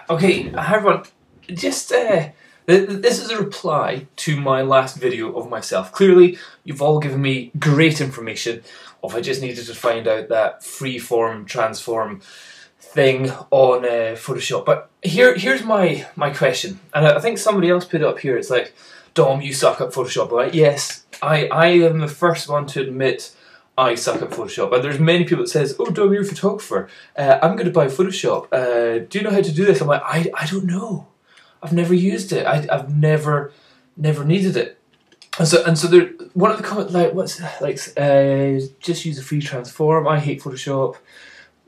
Okay, hi everyone. Just this is a reply to my last video of myself. Clearly, you've all given me great information. Of I just needed to find out that freeform transform thing on Photoshop. But here's my question, and I think somebody else put it up here. It's like, Dom, you suck at Photoshop. Right? Yes, I am the first one to admit I suck at Photoshop, and there's many people that says, "Oh, Dom, you're a photographer. I'm going to buy Photoshop. Do you know how to do this?" I'm like, I don't know. I've never used it. I've never needed it. And so there. One of the comments just use a free transform. I hate Photoshop.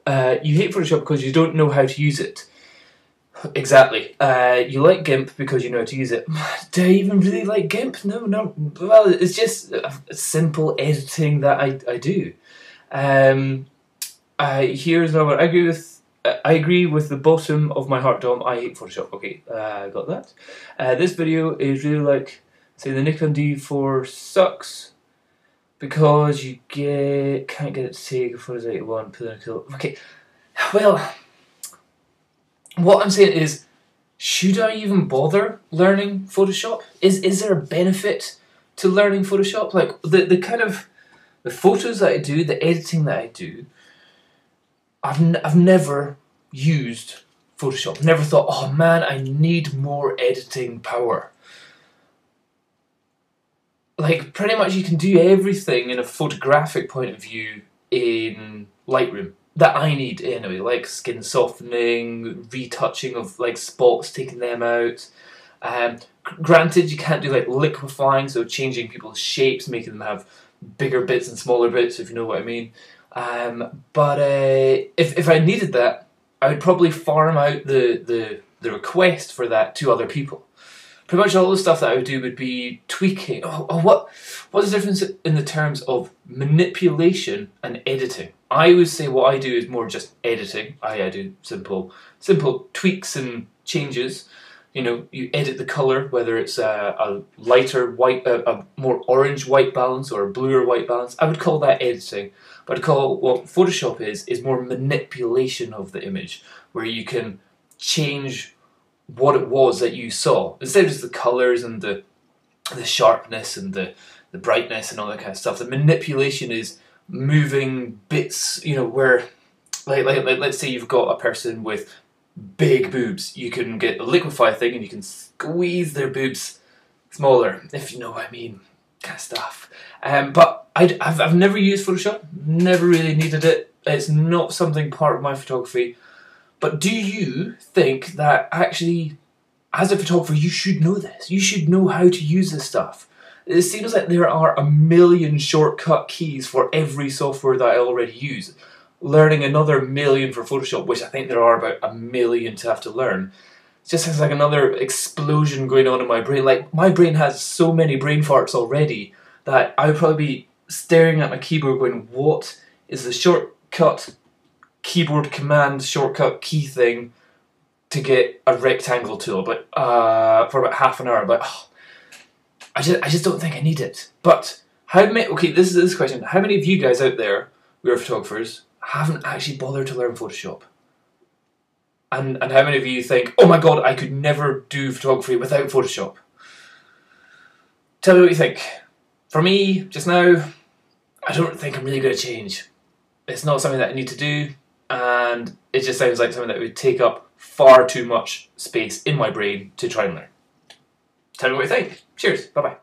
You hate Photoshop because you don't know how to use it. Exactly. You like GIMP because you know how to use it. Do I even really like GIMP? No. Well, it's just simple editing that I do. Here's another one. I agree with the bottom of my heart, Dom. I hate Photoshop. Okay, I got that. This video is really like, say, the Nikon D4 sucks because you can't get it to take photos 81. Put in a kill. Okay, well. What I'm saying is, should I even bother learning Photoshop? Is there a benefit to learning Photoshop? Like the kind of the photos that I do, the editing that I do, I've never used Photoshop. Never thought, oh man, I need more editing power. Like pretty much you can do everything in a photographic point of view in Lightroom. That I need anyway, like skin softening, retouching of like spots, taking them out. Granted, you can't do like liquefying, so changing people's shapes, making them have bigger bits and smaller bits, if you know what I mean. But if I needed that, I would probably farm out the request for that to other people. Pretty much all the stuff that I would do would be tweaking. What's the difference in the terms of manipulation and editing? I would say what I do is more just editing. I do simple tweaks and changes. You know, you edit the color, whether it's a lighter white, a more orange white balance or a bluer white balance. I would call that editing. But I'd call what Photoshop is more manipulation of the image, where you can change what it was that you saw instead of just the colors and the sharpness and the brightness and all that kind of stuff. The manipulation is moving bits, you know, where like let's say you've got a person with big boobs. You can get a liquefy thing and you can squeeze their boobs smaller, if you know what I mean, kind of stuff. But I've never used Photoshop, never really needed it. It's not something part of my photography. But do you think that actually, as a photographer, you should know this? You should know how to use this stuff. It seems like there are a million shortcut keys for every software that I already use. Learning another million for Photoshop, which I think there are about a million to have to learn, it just sounds like another explosion going on in my brain. Like, my brain has so many brain farts already that I would probably be staring at my keyboard going, what is the shortcut keyboard command shortcut key thing to get a rectangle tool? But for about half an hour, but I just don't think I need it. But how many? Okay, this is this question. How many of you guys out there who are photographers haven't actually bothered to learn Photoshop? And how many of you think, oh my god, I could never do photography without Photoshop? Tell me what you think. For me, just now, I don't think I'm really going to change. It's not something that I need to do, and it just sounds like something that would take up far too much space in my brain to try and learn. Tell me what you think. Cheers. Bye-bye.